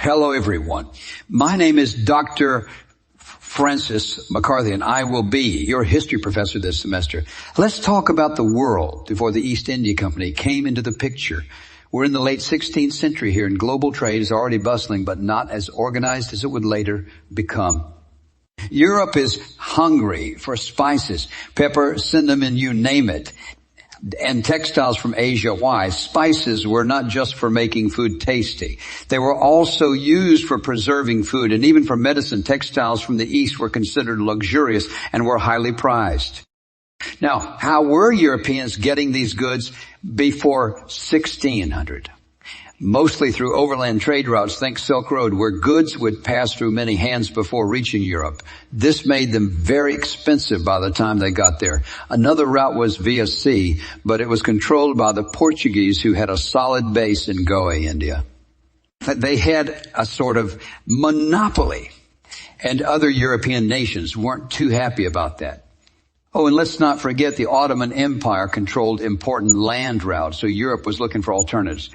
Hello, everyone. My name is Dr. Francis McCarthy, and I will be your history professor this semester. Let's talk about the world before the East India Company came into the picture. We're in the late 16th century here, and global trade is already bustling, but not as organized as it would later become. Europe is hungry for spices, pepper, cinnamon, you name it, and textiles from Asia. Why? Spices were not just for making food tasty. They were also used for preserving food, and even for medicine. Textiles from the East were considered luxurious and were highly prized. Now, how were Europeans getting these goods before 1600? Mostly through overland trade routes, think Silk Road, where goods would pass through many hands before reaching Europe. This made them very expensive by the time they got there. Another route was via sea, but it was controlled by the Portuguese, who had a solid base in Goa, India. They had a sort of monopoly, and other European nations weren't too happy about that. Oh, and let's not forget the Ottoman Empire controlled important land routes, so Europe was looking for alternatives.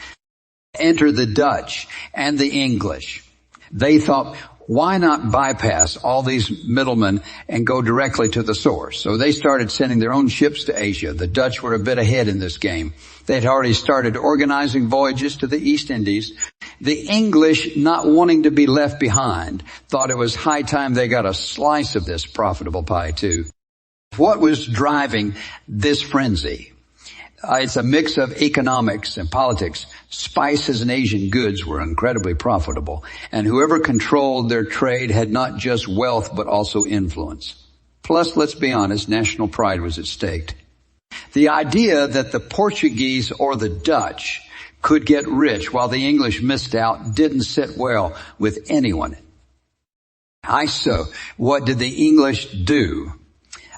Enter the Dutch and the English. They thought, why not bypass all these middlemen and go directly to the source? So they started sending their own ships to Asia. The Dutch were a bit ahead in this game. They'd already started organizing voyages to the East Indies. The English, not wanting to be left behind, thought it was high time they got a slice of this profitable pie too. What was driving this frenzy? It's a mix of economics and politics. Spices and Asian goods were incredibly profitable, and whoever controlled their trade had not just wealth but also influence. Plus, let's be honest, national pride was at stake. The idea that the Portuguese or the Dutch could get rich while the English missed out didn't sit well with anyone. So, what did the English do?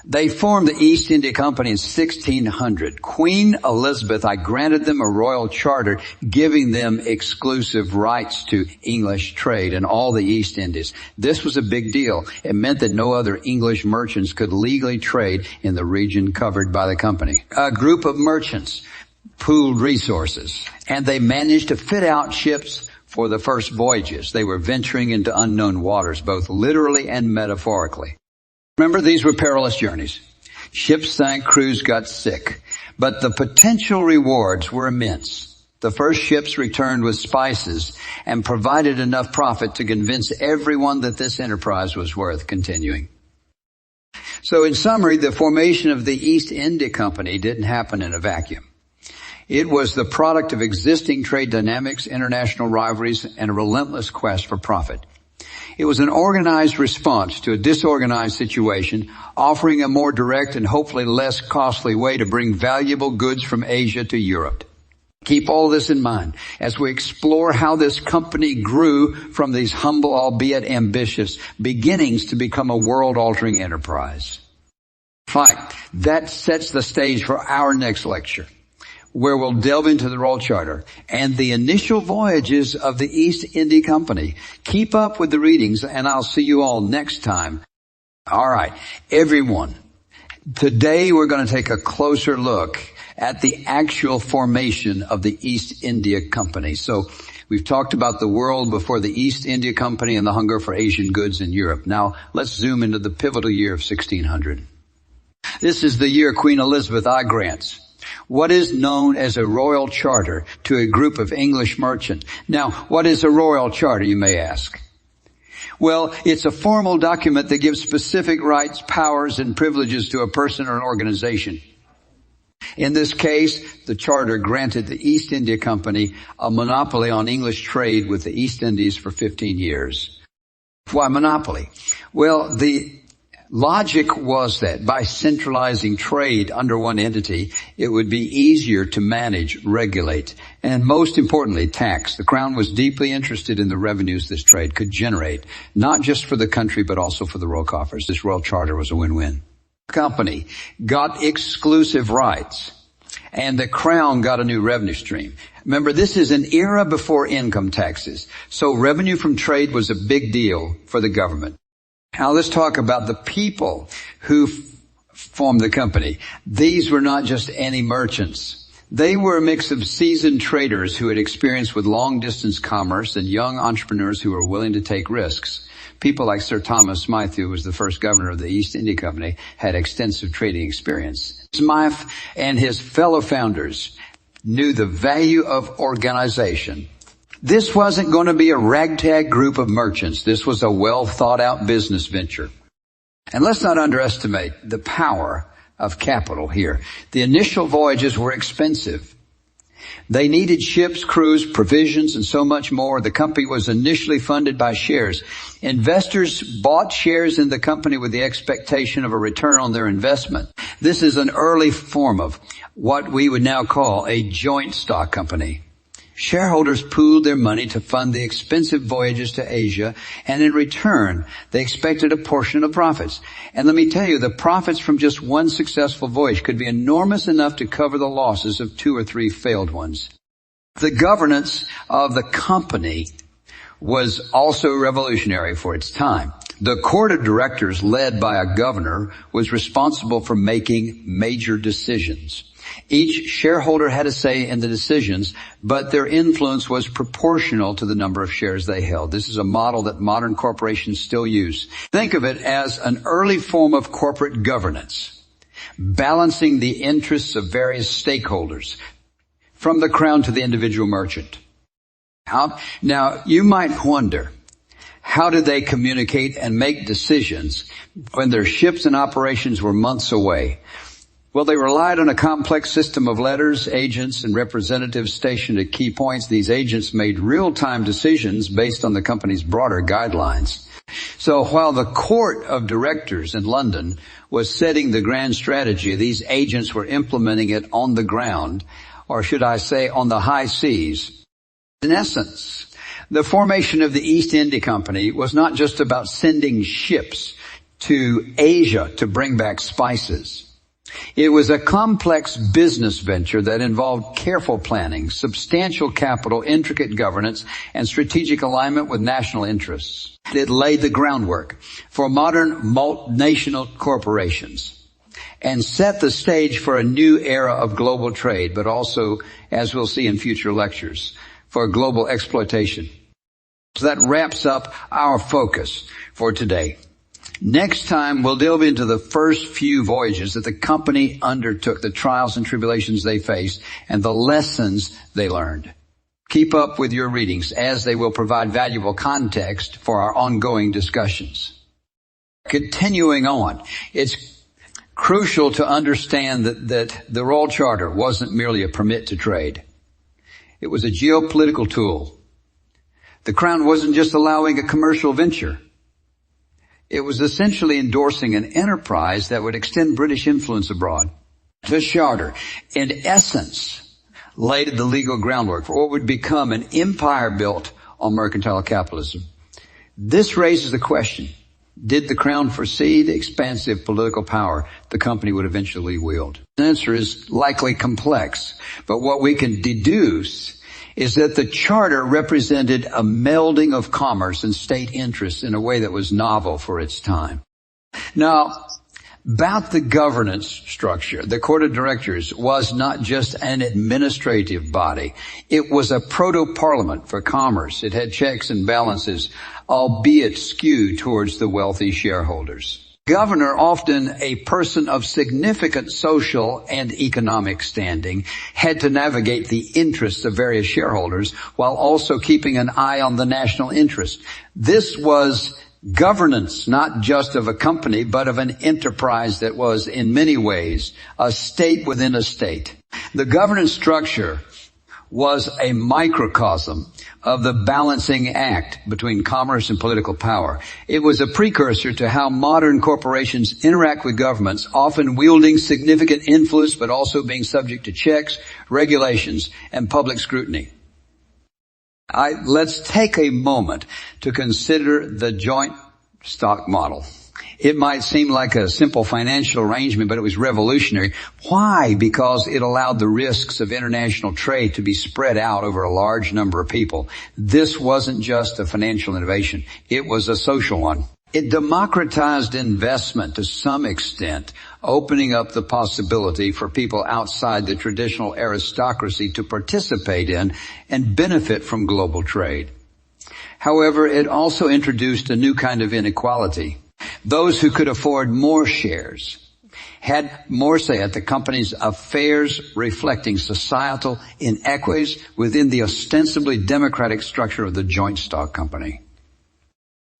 They formed the East India Company in 1600. Queen Elizabeth, granted them a royal charter giving them exclusive rights to English trade in all the East Indies. This was a big deal. It meant that no other English merchants could legally trade in the region covered by the company. A group of merchants pooled resources, and they managed to fit out ships for the first voyages. They were venturing into unknown waters, both literally and metaphorically. Remember, these were perilous journeys. Ships sank, crews got sick, but the potential rewards were immense. The first ships returned with spices and provided enough profit to convince everyone that this enterprise was worth continuing. So in summary, the formation of the East India Company didn't happen in a vacuum. It was the product of existing trade dynamics, international rivalries, and a relentless quest for profit. It was an organized response to a disorganized situation, offering a more direct and hopefully less costly way to bring valuable goods from Asia to Europe. Keep all this in mind as we explore how this company grew from these humble, albeit ambitious, beginnings to become a world-altering enterprise. In fact, that sets the stage for our next lecture, where we'll delve into the Royal Charter and the initial voyages of the East India Company. Keep up with the readings, and I'll see you all next time. All right, everyone. Today we're going to take a closer look at the actual formation of the East India Company. So we've talked about the world before the East India Company and the hunger for Asian goods in Europe. Now let's zoom into the pivotal year of 1600. This is the year Queen Elizabeth grants what is known as a royal charter to a group of English merchants. Now, what is a royal charter, you may ask? Well, it's a formal document that gives specific rights, powers, and privileges to a person or an organization. In this case, the charter granted the East India Company a monopoly on English trade with the East Indies for 15 years. Why monopoly? Well, the logic was that by centralizing trade under one entity, it would be easier to manage, regulate, and most importantly, tax. The Crown was deeply interested in the revenues this trade could generate, not just for the country, but also for the royal coffers. This royal charter was a win-win. The company got exclusive rights, and the Crown got a new revenue stream. Remember, this is an era before income taxes, so revenue from trade was a big deal for the government. Now let's talk about the people who formed the company. These were not just any merchants. They were a mix of seasoned traders who had experience with long-distance commerce and young entrepreneurs who were willing to take risks. People like Sir Thomas Smythe, who was the first governor of the East India Company, had extensive trading experience. Smythe and his fellow founders knew the value of organization. This wasn't going to be a ragtag group of merchants. This was a well-thought-out business venture. And let's not underestimate the power of capital here. The initial voyages were expensive. They needed ships, crews, provisions, and so much more. The company was initially funded by shares. Investors bought shares in the company with the expectation of a return on their investment. This is an early form of what we would now call a joint stock company. Shareholders pooled their money to fund the expensive voyages to Asia, and in return, they expected a portion of profits. And let me tell you, the profits from just one successful voyage could be enormous enough to cover the losses of 2 or 3 failed ones. The governance of the company was also revolutionary for its time. The court of directors, led by a governor, was responsible for making major decisions. Each shareholder had a say in the decisions, but their influence was proportional to the number of shares they held. This is a model that modern corporations still use. Think of it as an early form of corporate governance, balancing the interests of various stakeholders, from the crown to the individual merchant. Now, you might wonder, how did they communicate and make decisions when their ships and operations were months away? Well, they relied on a complex system of letters, agents, and representatives stationed at key points. These agents made real-time decisions based on the company's broader guidelines. So while the court of directors in London was setting the grand strategy, these agents were implementing it on the ground, or should I say on the high seas. In essence, the formation of the East India Company was not just about sending ships to Asia to bring back spices. It was a complex business venture that involved careful planning, substantial capital, intricate governance, and strategic alignment with national interests. It laid the groundwork for modern multinational corporations and set the stage for a new era of global trade, but also, as we'll see in future lectures, for global exploitation. So that wraps up our focus for today. Next time, we'll delve into the first few voyages that the company undertook, the trials and tribulations they faced, and the lessons they learned. Keep up with your readings, as they will provide valuable context for our ongoing discussions. Continuing on, it's crucial to understand that the Royal Charter wasn't merely a permit to trade. It was a geopolitical tool. The Crown wasn't just allowing a commercial venture. It was essentially endorsing an enterprise that would extend British influence abroad. The Charter, in essence, laid the legal groundwork for what would become an empire built on mercantile capitalism. This raises the question, did the Crown foresee the expansive political power the company would eventually wield? The answer is likely complex, but what we can deduce is that the charter represented a melding of commerce and state interests in a way that was novel for its time. Now, about the governance structure, the Court of Directors was not just an administrative body. It was a proto-parliament for commerce. It had checks and balances, albeit skewed towards the wealthy shareholders. Governor, often a person of significant social and economic standing, had to navigate the interests of various shareholders while also keeping an eye on the national interest. This was governance, not just of a company, but of an enterprise that was in many ways a state within a state. The governance structure was a microcosm of the balancing act between commerce and political power. It was a precursor to how modern corporations interact with governments, often wielding significant influence, but also being subject to checks, regulations, and public scrutiny. Let's take a moment to consider the joint stock model. It might seem like a simple financial arrangement, but it was revolutionary. Why? Because it allowed the risks of international trade to be spread out over a large number of people. This wasn't just a financial innovation. It was a social one. It democratized investment to some extent, opening up the possibility for people outside the traditional aristocracy to participate in and benefit from global trade. However, it also introduced a new kind of inequality. Those who could afford more shares had more say at the company's affairs, reflecting societal inequities within the ostensibly democratic structure of the joint stock company.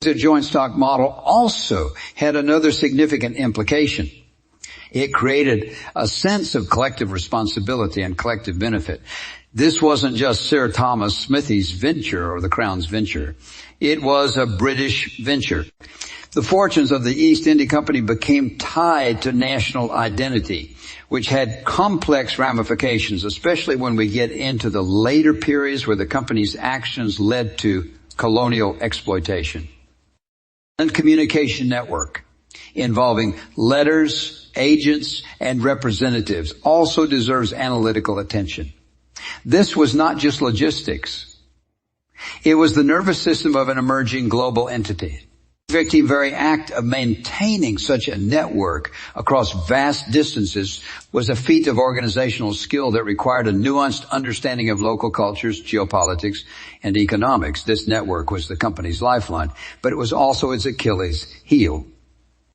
The joint stock model also had another significant implication. It created a sense of collective responsibility and collective benefit. This wasn't just Sir Thomas Smithy's venture or the Crown's venture. It was a British venture. The fortunes of the East India Company became tied to national identity, which had complex ramifications, especially when we get into the later periods where the company's actions led to colonial exploitation. And communication network involving letters, agents, and representatives also deserves analytical attention. This was not just logistics. It was the nervous system of an emerging global entity. The very act of maintaining such a network across vast distances was a feat of organizational skill that required a nuanced understanding of local cultures, geopolitics, and economics. This network was the company's lifeline, but it was also its Achilles heel.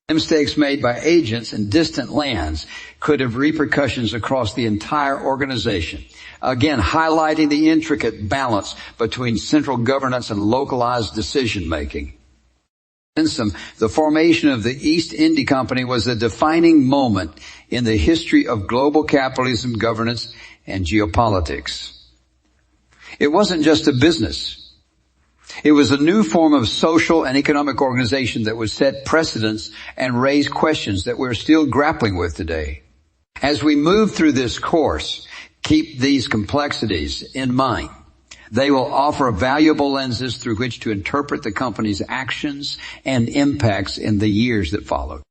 Mistakes made by agents in distant lands could have repercussions across the entire organization. Again, highlighting the intricate balance between central governance and localized decision-making. The formation of the East India Company was a defining moment in the history of global capitalism, governance, and geopolitics. It wasn't just a business. It was a new form of social and economic organization that would set precedents and raise questions that we're still grappling with today. As we move through this course, keep these complexities in mind. They will offer valuable lenses through which to interpret the company's actions and impacts in the years that followed.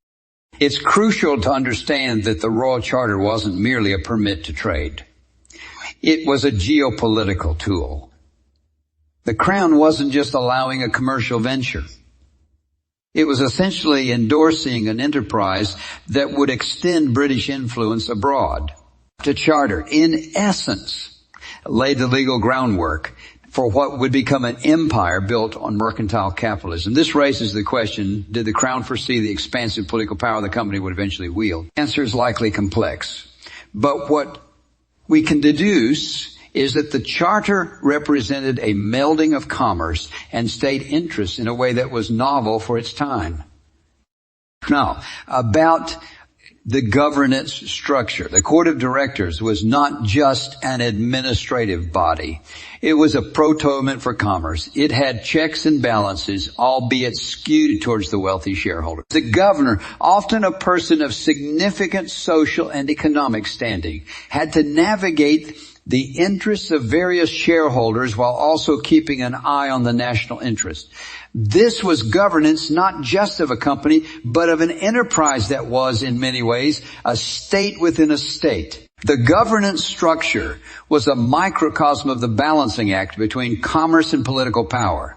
It's crucial to understand that the Royal Charter wasn't merely a permit to trade. It was a geopolitical tool. The Crown wasn't just allowing a commercial venture. It was essentially endorsing an enterprise that would extend British influence abroad. The Charter, in essence, laid the legal groundwork for what would become an empire built on mercantile capitalism. This raises the question, did the Crown foresee the expansive political power the company would eventually wield? The answer is likely complex. But what we can deduce is that the Charter represented a melding of commerce and state interests in a way that was novel for its time. Now, about the governance structure. The Court of Directors was not just an administrative body. It was a protoment for commerce. It had checks and balances, albeit skewed towards the wealthy shareholder. The governor, often a person of significant social and economic standing, had to navigate the interests of various shareholders while also keeping an eye on the national interest. This was governance not just of a company, but of an enterprise that was, in many ways, a state within a state. The governance structure was a microcosm of the balancing act between commerce and political power.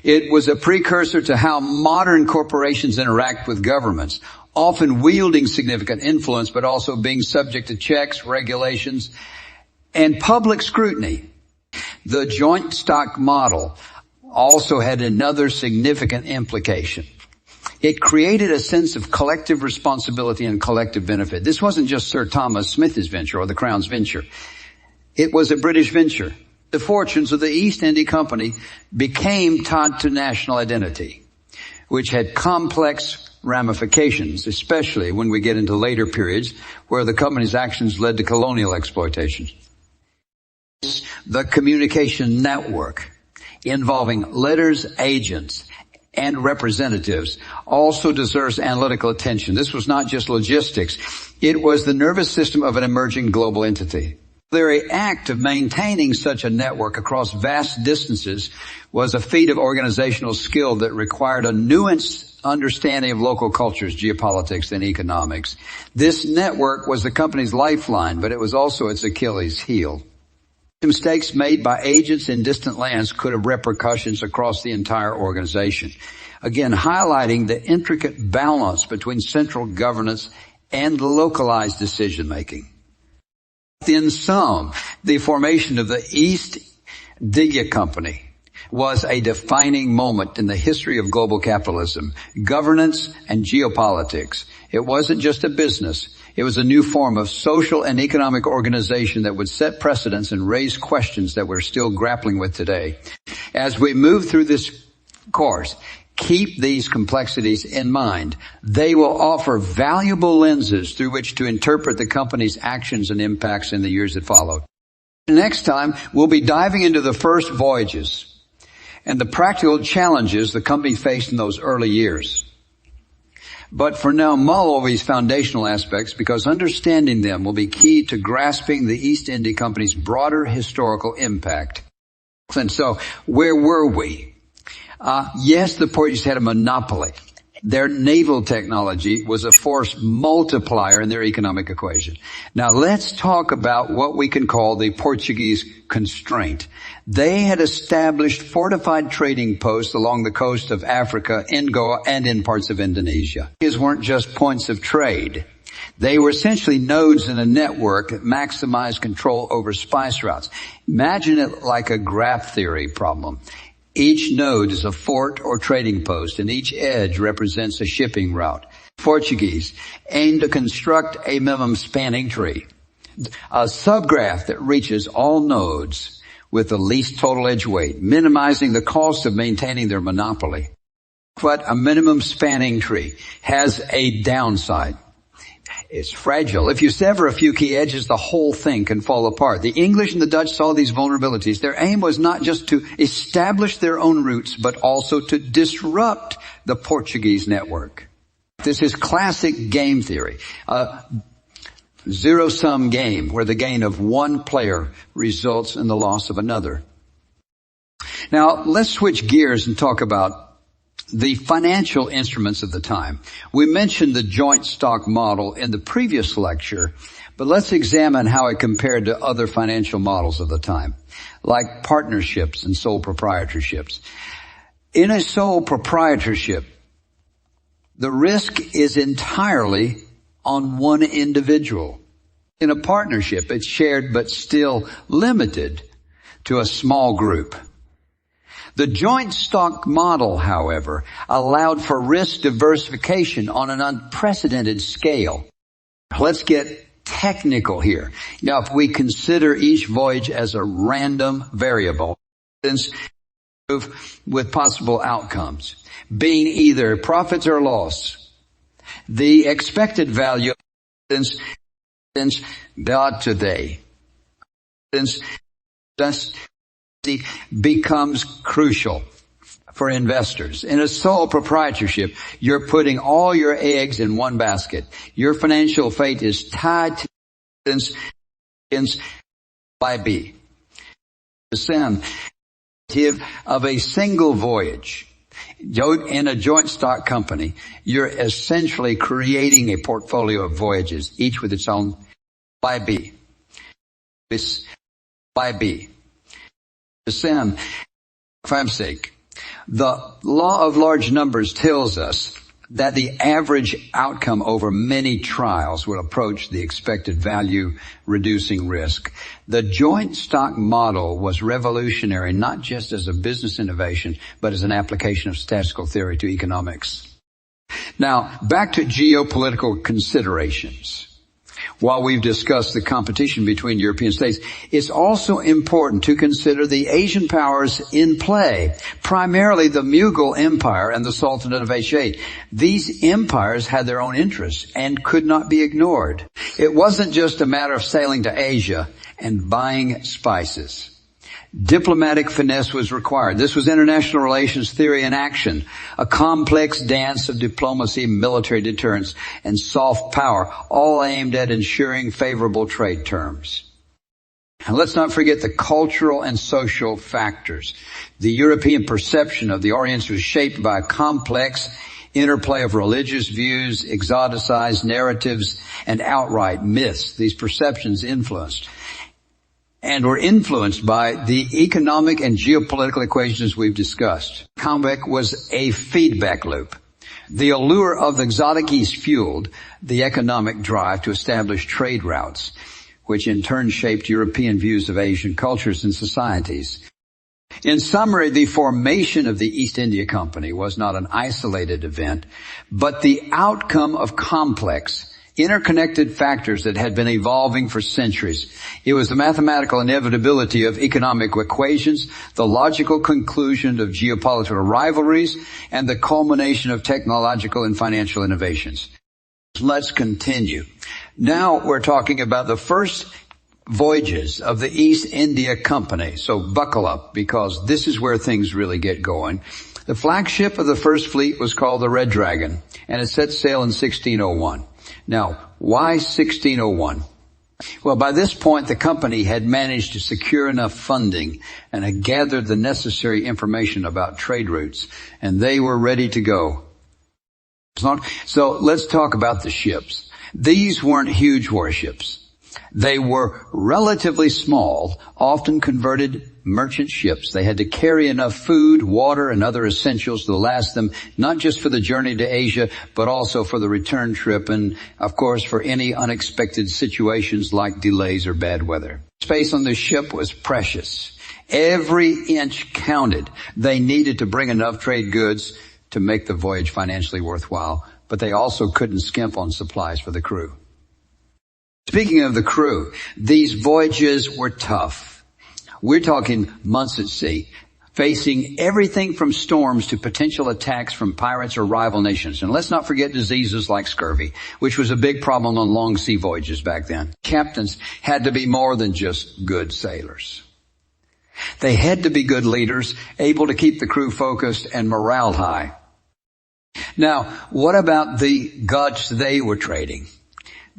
It was a precursor to how modern corporations interact with governments, often wielding significant influence, but also being subject to checks, regulations, and public scrutiny. The joint stock model also had another significant implication. It created a sense of collective responsibility and collective benefit. This wasn't just Sir Thomas Smithy's venture or the Crown's venture. It was a British venture. The fortunes of the East India Company became tied to national identity, which had complex ramifications, especially when we get into later periods where the company's actions led to colonial exploitation. The communication network involving letters, agents, and representatives also deserves analytical attention. This was not just logistics. It was the nervous system of an emerging global entity. The very act of maintaining such a network across vast distances was a feat of organizational skill that required a nuanced understanding of local cultures, geopolitics, and economics. This network was the company's lifeline, but it was also its Achilles heel. Mistakes made by agents in distant lands could have repercussions across the entire organization. Again, highlighting the intricate balance between central governance and localized decision making. In sum, the formation of the East India Company was a defining moment in the history of global capitalism, governance, and geopolitics. It wasn't just a business. It was a new form of social and economic organization that would set precedents and raise questions that we're still grappling with today. As we move through this course, keep these complexities in mind. They will offer valuable lenses through which to interpret the company's actions and impacts in the years that follow. Next time, we'll be diving into the first voyages and the practical challenges the company faced in those early years. But for now, mull over these foundational aspects because understanding them will be key to grasping the East India Company's broader historical impact. And so, where were we? Yes, the Portuguese had a monopoly. Their naval technology was a force multiplier in their economic equation. Now let's talk about what we can call the Portuguese constraint. They had established fortified trading posts along the coast of Africa, in Goa, and in parts of Indonesia. These weren't just points of trade. They were essentially nodes in a network that maximized control over spice routes. Imagine it like a graph theory problem. Each node is a fort or trading post, and each edge represents a shipping route. Portuguese aimed to construct a minimum spanning tree, a subgraph that reaches all nodes with the least total edge weight, minimizing the cost of maintaining their monopoly. But a minimum spanning tree has a downside. It's fragile. If you sever a few key edges, the whole thing can fall apart. The English and the Dutch saw these vulnerabilities. Their aim was not just to establish their own roots, but also to disrupt the Portuguese network. This is classic game theory. A zero-sum game where the gain of one player results in the loss of another. Now, let's switch gears and talk about the financial instruments of the time. We mentioned the joint stock model in the previous lecture, but let's examine how it compared to other financial models of the time, like partnerships and sole proprietorships. In a sole proprietorship, the risk is entirely on one individual. In a partnership, it's shared but still limited to a small group. The joint stock model, however, allowed for risk diversification on an unprecedented scale. Let's get technical here. Now, if we consider each voyage as a random variable, with possible outcomes, being either profits or loss, the expected value becomes crucial for investors. In a sole proprietorship, you're putting all your eggs in one basket. Your financial fate is tied to by B. The of a single voyage. In a joint stock company, you're essentially creating a portfolio of voyages, each with its own by B. This by B. For time's sake, the law of large numbers tells us that the average outcome over many trials will approach the expected value, reducing risk. The joint stock model was revolutionary not just as a business innovation, but as an application of statistical theory to economics. Now, back to geopolitical considerations. While we've discussed the competition between European states, it's also important to consider the Asian powers in play, primarily the Mughal Empire and the Sultanate of Aceh. These empires had their own interests and could not be ignored. It wasn't just a matter of sailing to Asia and buying spices. Diplomatic finesse was required. This was international relations theory in action, a complex dance of diplomacy, military deterrence, and soft power, all aimed at ensuring favorable trade terms. And let's not forget the cultural and social factors. The European perception of the Orient was shaped by a complex interplay of religious views, exoticized narratives, and outright myths. These perceptions influenced and were influenced by the economic and geopolitical equations we've discussed. Convex was a feedback loop. The allure of the exotic East fueled the economic drive to establish trade routes, which in turn shaped European views of Asian cultures and societies. In summary, the formation of the East India Company was not an isolated event, but the outcome of complex, interconnected factors that had been evolving for centuries. It was the mathematical inevitability of economic equations, the logical conclusion of geopolitical rivalries, and the culmination of technological and financial innovations. Let's continue. Now we're talking about the first voyages of the East India Company. So buckle up, because this is where things really get going. The flagship of the first fleet was called the Red Dragon, and it set sail in 1601. Now, why 1601? Well, by this point, the company had managed to secure enough funding and had gathered the necessary information about trade routes, and they were ready to go. So let's talk about the ships. These weren't huge warships. They were relatively small, often converted merchant ships. They had to carry enough food, water, and other essentials to last them, not just for the journey to Asia, but also for the return trip and, of course, for any unexpected situations like delays or bad weather. Space on the ship was precious. Every inch counted. They needed to bring enough trade goods to make the voyage financially worthwhile, but they also couldn't skimp on supplies for the crew. Speaking of the crew, these voyages were tough. We're talking months at sea, facing everything from storms to potential attacks from pirates or rival nations. And let's not forget diseases like scurvy, which was a big problem on long sea voyages back then. Captains had to be more than just good sailors. They had to be good leaders, able to keep the crew focused and morale high. Now, what about the goods they were trading?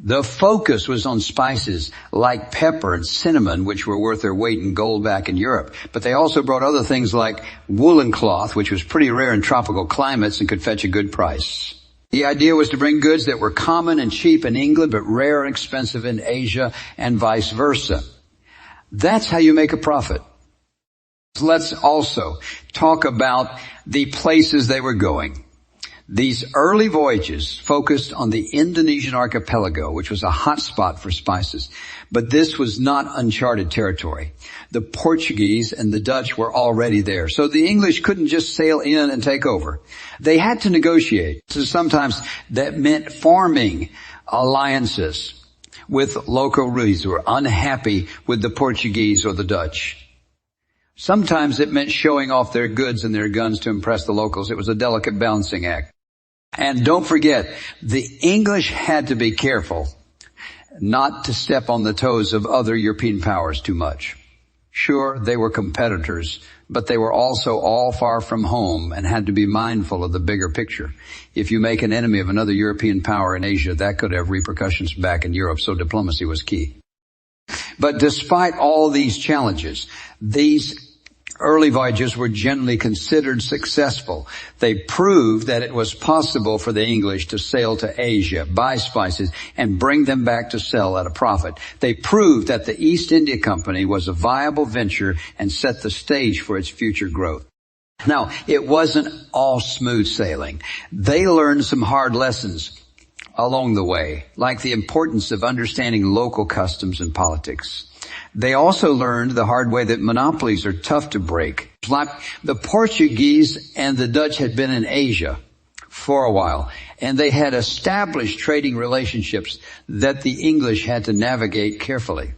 The focus was on spices like pepper and cinnamon, which were worth their weight in gold back in Europe. But they also brought other things like woolen cloth, which was pretty rare in tropical climates and could fetch a good price. The idea was to bring goods that were common and cheap in England, but rare and expensive in Asia, and vice versa. That's how you make a profit. Let's also talk about the places they were going. These early voyages focused on the Indonesian archipelago, which was a hot spot for spices. But this was not uncharted territory. The Portuguese and the Dutch were already there. So the English couldn't just sail in and take over. They had to negotiate. So sometimes that meant forming alliances with local rulers who were unhappy with the Portuguese or the Dutch. Sometimes it meant showing off their goods and their guns to impress the locals. It was a delicate balancing act. And don't forget, the English had to be careful not to step on the toes of other European powers too much. Sure, they were competitors, but they were also all far from home and had to be mindful of the bigger picture. If you make an enemy of another European power in Asia, that could have repercussions back in Europe, so diplomacy was key. But despite all these challenges, these early voyages were generally considered successful. They proved that it was possible for the English to sail to Asia, buy spices, and bring them back to sell at a profit. They proved that the East India Company was a viable venture and set the stage for its future growth. Now, it wasn't all smooth sailing. They learned some hard lessons along the way, like the importance of understanding local customs and politics. They also learned the hard way that monopolies are tough to break. Like the Portuguese and the Dutch had been in Asia for a while, and they had established trading relationships that the English had to navigate carefully.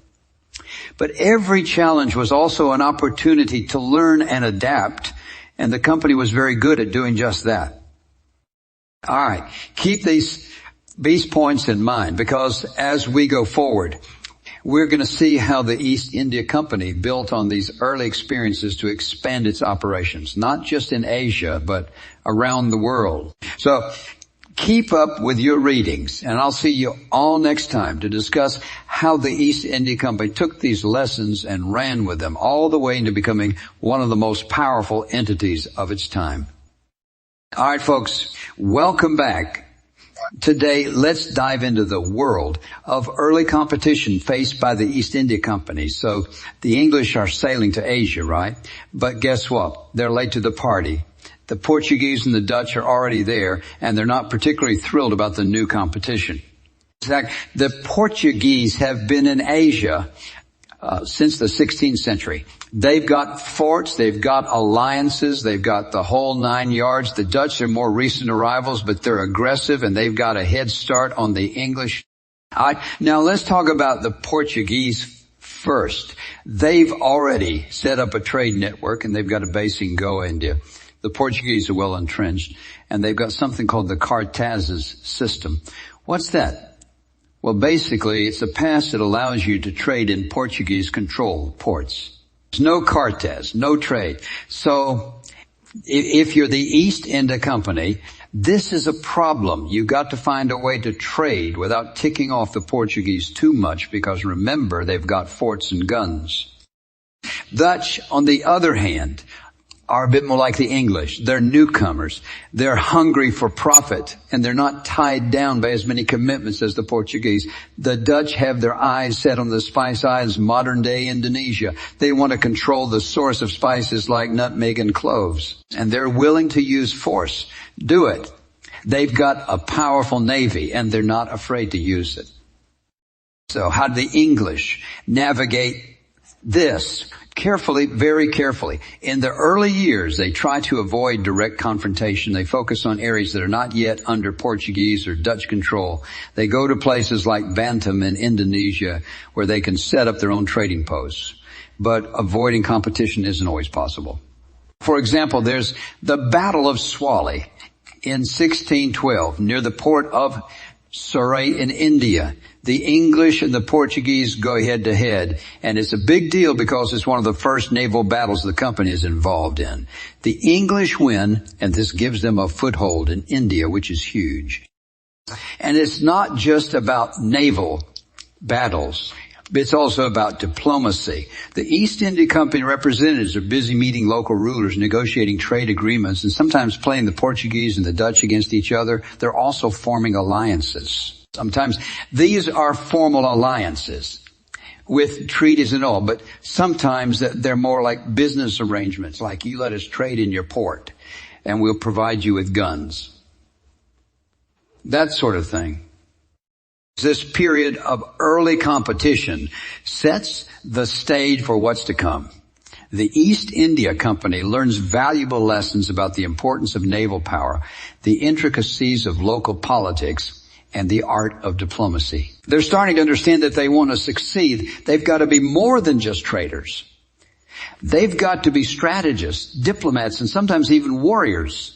But every challenge was also an opportunity to learn and adapt, and the company was very good at doing just that. All right, keep these points in mind, because as we go forward, we're going to see how the East India Company built on these early experiences to expand its operations, not just in Asia, but around the world. So keep up with your readings, and I'll see you all next time to discuss how the East India Company took these lessons and ran with them all the way into becoming one of the most powerful entities of its time. All right, folks, welcome back. Today, let's dive into the world of early competition faced by the East India Company. So the English are sailing to Asia, right? But guess what? They're late to the party. The Portuguese and the Dutch are already there, and they're not particularly thrilled about the new competition. In fact, the Portuguese have been in Asia since the 16th century. They've got forts, they've got alliances, they've got the whole 9 yards. The Dutch are more recent arrivals, but they're aggressive and they've got a head start on the English. Now let's talk about the Portuguese first. They've already set up a trade network and they've got a base in Goa, India. The Portuguese are well entrenched and they've got something called the Cartazes system. What's that? Well, basically, it's a pass that allows you to trade in Portuguese-controlled ports. There's no cartas, no trade. So, if you're the East India Company, this is a problem. You've got to find a way to trade without ticking off the Portuguese too much, because remember, they've got forts and guns. Dutch, on the other hand, are a bit more like the English. They're newcomers. They're hungry for profit, and they're not tied down by as many commitments as the Portuguese. The Dutch have their eyes set on the Spice Islands, modern day Indonesia. They want to control the source of spices like nutmeg and cloves, and they're willing to use force. Do it. They've got a powerful navy, and they're not afraid to use it. So how do the English navigate this? Carefully, very carefully. In the early years, they try to avoid direct confrontation. They focus on areas that are not yet under Portuguese or Dutch control. They go to places like Bantam in Indonesia where they can set up their own trading posts. But avoiding competition isn't always possible. For example, there's the Battle of Swali in 1612 near the port of Surrey in India. The English and the Portuguese go head to head, and it's a big deal because it's one of the first naval battles the company is involved in. The English win, and this gives them a foothold in India, which is huge. And it's not just about naval battles. It's also about diplomacy. The East India Company representatives are busy meeting local rulers, negotiating trade agreements, and sometimes playing the Portuguese and the Dutch against each other. They're also forming alliances. Sometimes these are formal alliances with treaties and all, but sometimes they're more like business arrangements, like you let us trade in your port and we'll provide you with guns. That sort of thing. This period of early competition sets the stage for what's to come. The East India Company learns valuable lessons about the importance of naval power, the intricacies of local politics, and the art of diplomacy. They're starting to understand that they want to succeed. They've got to be more than just traders. They've got to be strategists, diplomats, and sometimes even warriors.